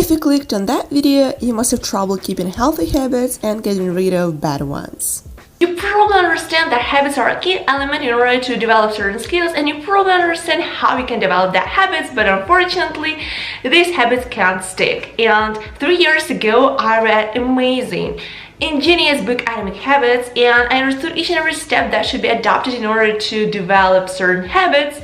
If you clicked on that video, you must have trouble keeping healthy habits and getting rid of bad ones. You probably understand that habits are a key element in order to develop certain skills, and you probably understand how you can develop that habits, but unfortunately these habits can't stick. And 3 years ago I read amazing ingenious book Atomic Habits, and I understood each and every step that should be adopted in order to develop certain habits.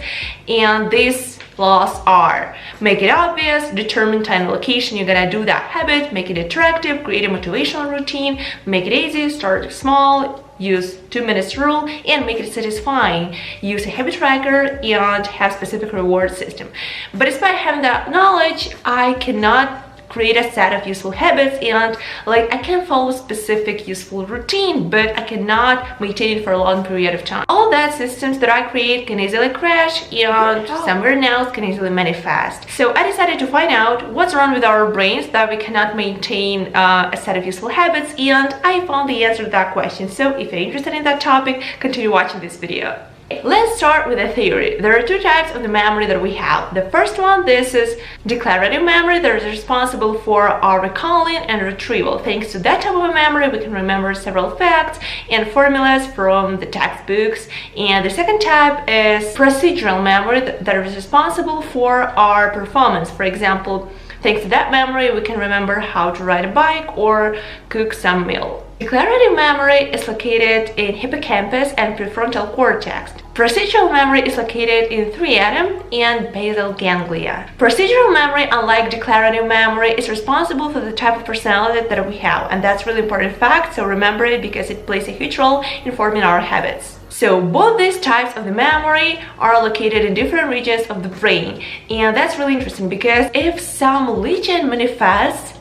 And these laws are: make it obvious, determine time and location you're gonna do that habit, make it attractive, create a motivational routine, make it easy, start small, use 2 minutes rule, and make it satisfying. Use a habit tracker and have specific reward system. But despite having that knowledge, I cannot create a set of useful habits, and I can follow specific useful routine, but I cannot maintain it for a long period of time. All that systems that I create can easily crash, and somewhere else can easily manifest. So I decided to find out what's wrong with our brains that we cannot maintain a set of useful habits, and I found the answer to that question. So if you're interested in that topic, continue watching this video. Let's start with a theory. There are 2 types of the memory that we have. The first one, this is declarative memory that is responsible for our recalling and retrieval. Thanks to that type of memory, we can remember several facts and formulas from the textbooks. And the second type is procedural memory that is responsible for our performance. For example, thanks to that memory, we can remember how to ride a bike or cook some meal. Declarative memory is located in hippocampus and prefrontal cortex. Procedural memory is located in striatum and basal ganglia. Procedural memory, unlike declarative memory, is responsible for the type of personality that we have, and that's really important fact, so remember it because it plays a huge role in forming our habits. So both these types of the memory are located in different regions of the brain, and that's really interesting because if some region manifests,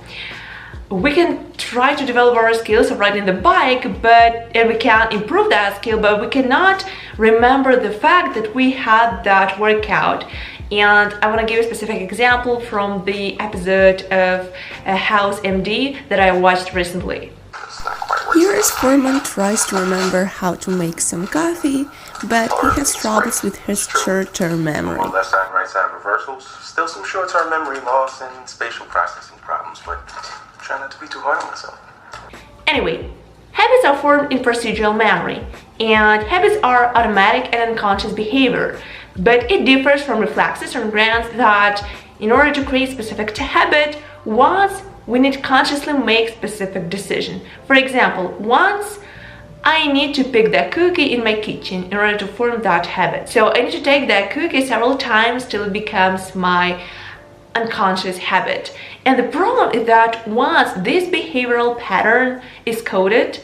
we can try to develop our skills of riding the bike, and we can improve that skill, but we cannot remember the fact that we had that workout. And I want to give a specific example from the episode of House MD that I watched recently. Here is Foreman tries to remember how to make some coffee, but he has troubles with his short-term memory. Left side, right side reversals. Still some short-term memory loss and spatial processing problems, but try not to be too hard on myself. Anyway, habits are formed in procedural memory, and habits are automatic and unconscious behavior, but it differs from reflexes or grants that in order to create specific habit, once we need to consciously make specific decision. For example, once I need to pick that cookie in my kitchen in order to form that habit. So I need to take that cookie several times till it becomes my unconscious habit. And the problem is that once this behavioral pattern is coded,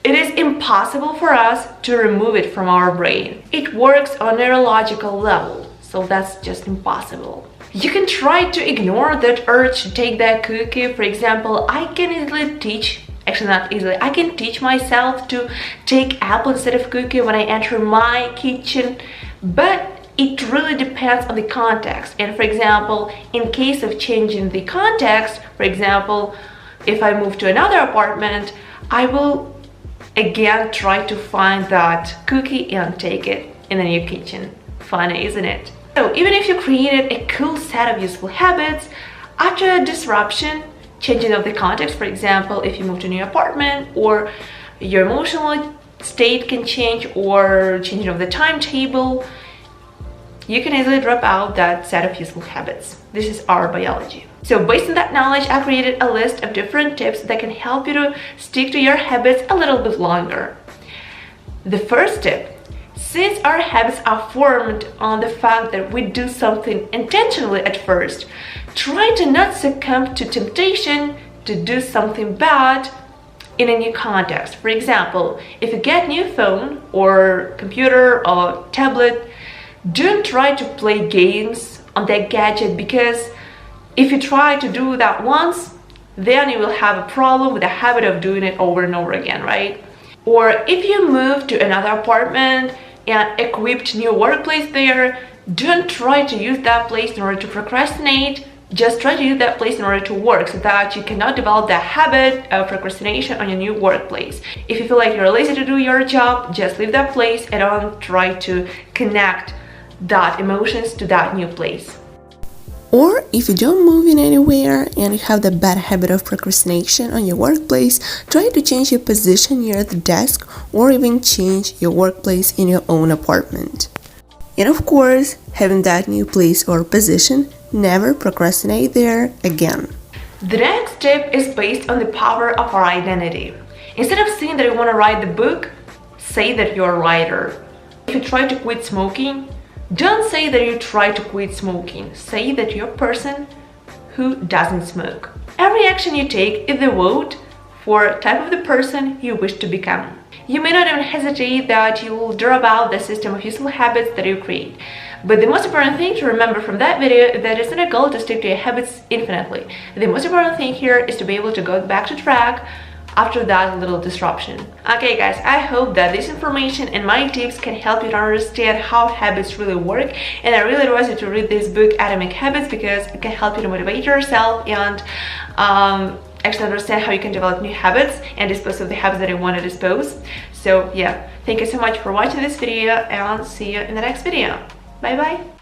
it is impossible for us to remove it from our brain. It works on a neurological level, so that's just impossible. You can try to ignore that urge to take that cookie. For example, I can easily teach, actually not easily, I can teach myself to take apple instead of cookie when I enter my kitchen, but it really depends on the context. And for example, in case of changing the context, for example, if I move to another apartment, I will again try to find that cookie and take it in the new kitchen. Funny, isn't it? So even if you created a cool set of useful habits, after a disruption, changing of the context, for example, if you move to a new apartment, or your emotional state can change, or changing of the timetable, you can easily drop out that set of useful habits. This is our biology. So based on that knowledge, I created a list of different tips that can help you to stick to your habits a little bit longer. The first tip: since our habits are formed on the fact that we do something intentionally at first, try to not succumb to temptation to do something bad in a new context. For example, if you get a new phone or computer or tablet, don't try to play games on that gadget, because if you try to do that once, then you will have a problem with the habit of doing it over and over again, right? Or if you move to another apartment and equipped new workplace there, don't try to use that place in order to procrastinate. Just try to use that place in order to work, so that you cannot develop the habit of procrastination on your new workplace. If you feel like you're lazy to do your job, just leave that place and don't try to connect that emotions to that new place. Or if you don't move in anywhere and you have the bad habit of procrastination on your workplace, try to change your position near the desk or even change your workplace in your own apartment. And of course, having that new place or position, never procrastinate there again. The next tip is based on the power of our identity. Instead of saying that you want to write the book, say that you're a writer. If you try to quit smoking, don't say that you try to quit smoking. Say that you're a person who doesn't smoke. Every action you take is a vote for the type of the person you wish to become. You may not even hesitate that you will draw about the system of useful habits that you create. But the most important thing to remember from that video is that it's not a goal to stick to your habits infinitely. The most important thing here is to be able to go back to track after that little disruption. Okay guys, I hope that this information and my tips can help you to understand how habits really work, and I really advise you to read this book Atomic Habits because it can help you to motivate yourself and actually understand how you can develop new habits and dispose of the habits that you want to dispose. So yeah, thank you so much for watching this video and see you in the next video. Bye bye.